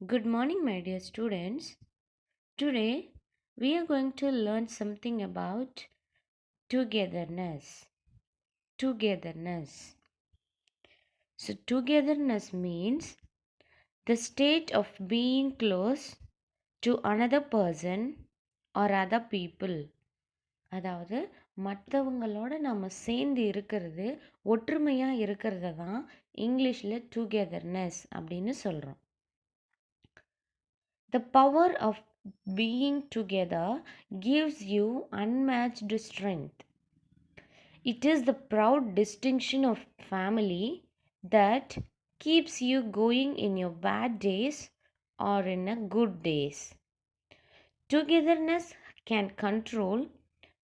Good morning, my dear students. Today we are going to learn something about togetherness. Togetherness. So, togetherness means the state of being close to another person or other people. அதாவது மற்றவங்களோட நம்ம சேர்ந்து இருக்கிறது ஒற்றுமையாக இருக்கிறத தான் இங்கிலீஷில் togetherness அப்படின்னு சொல்கிறோம். The power of being together gives you unmatched strength. It is the proud distinction of family that keeps you going in your bad days or in a good days. Togetherness can control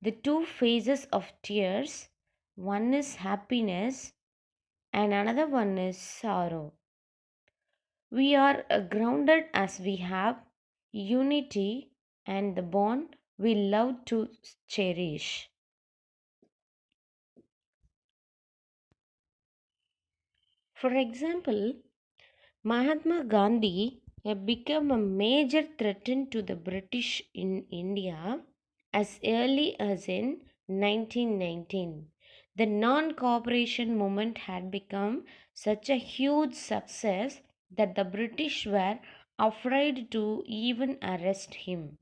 the two phases of tears. One is happiness and another one is sorrow. We are grounded as we have unity and the bond we love to cherish. For example, Mahatma Gandhi had become a major threat to the British in India as early as in 1919. The non cooperation movement had become such a huge success that the British were afraid to even arrest him.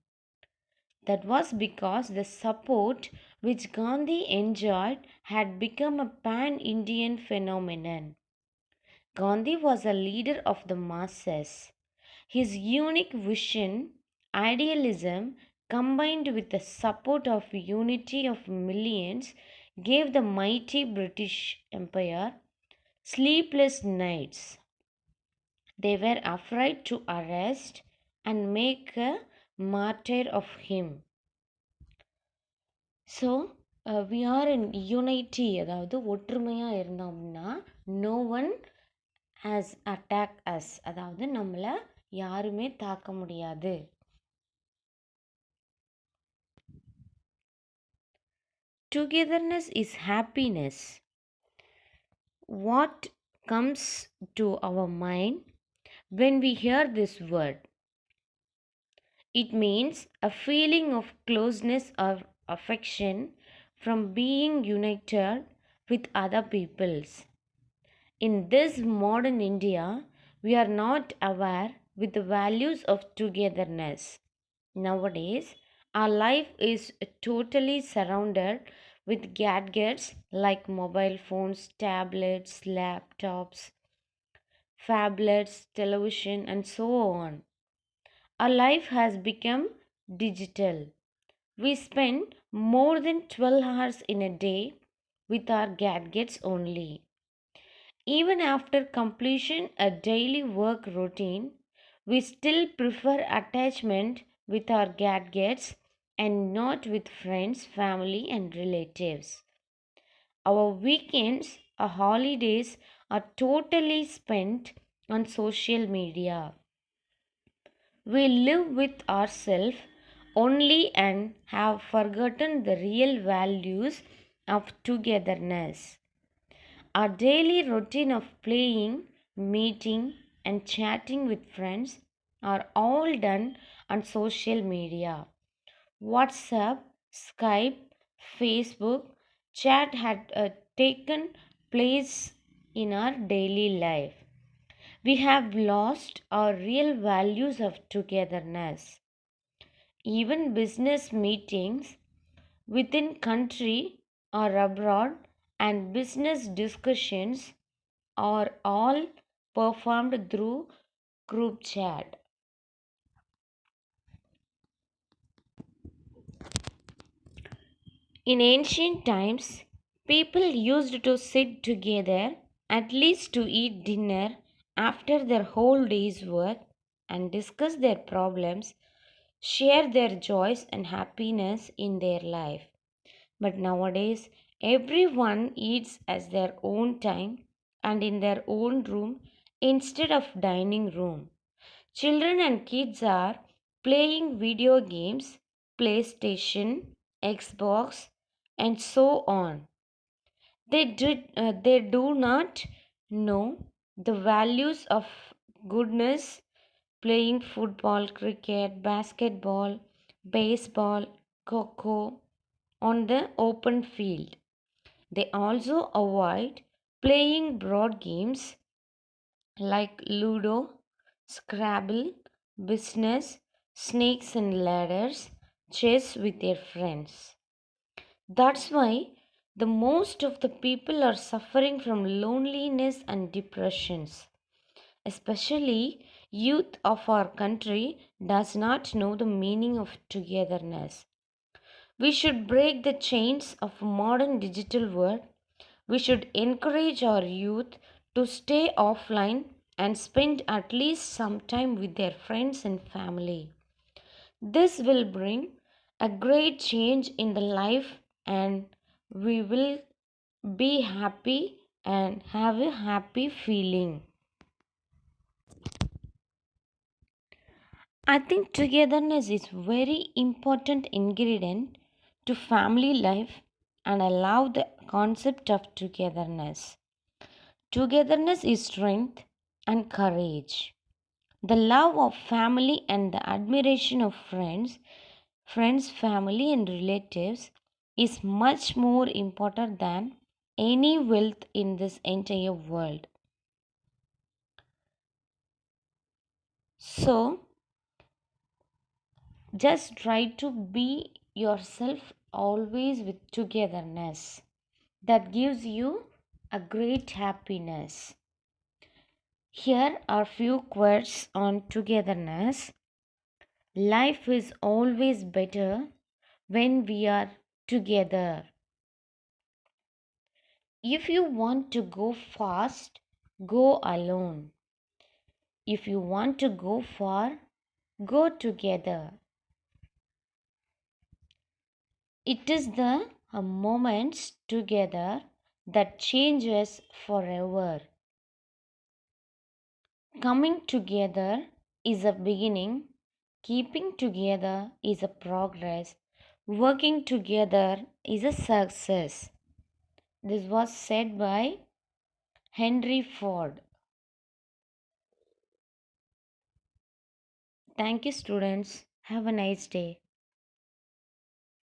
That was because the support which Gandhi enjoyed had become a pan Indian phenomenon. Gandhi was a leader of the masses. His unique vision, idealism, combined with the support of unity of millions, gave the mighty British Empire sleepless nights. They were afraid to arrest and make a martyr of him. So we are in unity, அதாவது ஒற்றுமையாக இருந்தோம் அப்படின்னா no one has attack us, அதாவது நம்மளை யாருமே தாக்க முடியாது. Togetherness is happiness. What comes to our mind when we hear this word? It means a feeling of closeness or affection from being united with other peoples. In this modern India, we are not aware with the values of togetherness. Nowadays, our life is totally surrounded with gadgets like mobile phones, tablets, laptops, phablets, television, and so on. Our life has become digital. We spend more than 12 hours in a day with our gadgets only. Even after completion a daily work routine, we still prefer attachment with our gadgets and not with friends, family, and relatives. Our weekends or holidays are totally spent on social media. We live with ourselves only and have forgotten the real values of togetherness. Our daily routine of playing, meeting, and chatting with friends are all done on social media. WhatsApp, Skype, Facebook, chat had taken place in our daily life. We have lost our real values of togetherness. Even business meetings within country or abroad and business discussions are all performed through group chat. In ancient times, people used to sit together at least to eat dinner after their whole day's work and discuss their problems, share their joys and happiness in their life. But nowadays, everyone eats at their own time and in their own room instead of dining room. Children and kids are playing video games, PlayStation, Xbox, and so on. They do not know the values of goodness playing football, cricket, basketball, baseball, coco on the open field. They also avoid playing broad games like Ludo, Scrabble, Business, Snakes and Ladders, chess with their friends. That's why the most of the people are suffering from loneliness and depressions. Especially youth of our country does not know the meaning of togetherness. We should break the chains of modern digital world. We should encourage our youth to stay offline and spend at least some time with their friends and family. This will bring a great change in the life and we will be happy and have a happy feeling. I think togetherness is very important ingredient to family life and I love the concept of togetherness. Togetherness is strength and courage. The love of family and the admiration of friends, family and relatives is much more important than any wealth in this entire world. So, just try to be yourself always with togetherness. That gives you a great happiness. Here are few quotes on togetherness. Life is always better when we are together. If you want to go fast, go alone. If you want to go far, go together. It is the moments together that change us forever. Coming together is a beginning, keeping together is a progress, working together is a success. This was said by Henry Ford. Thank you, students. Have a nice day.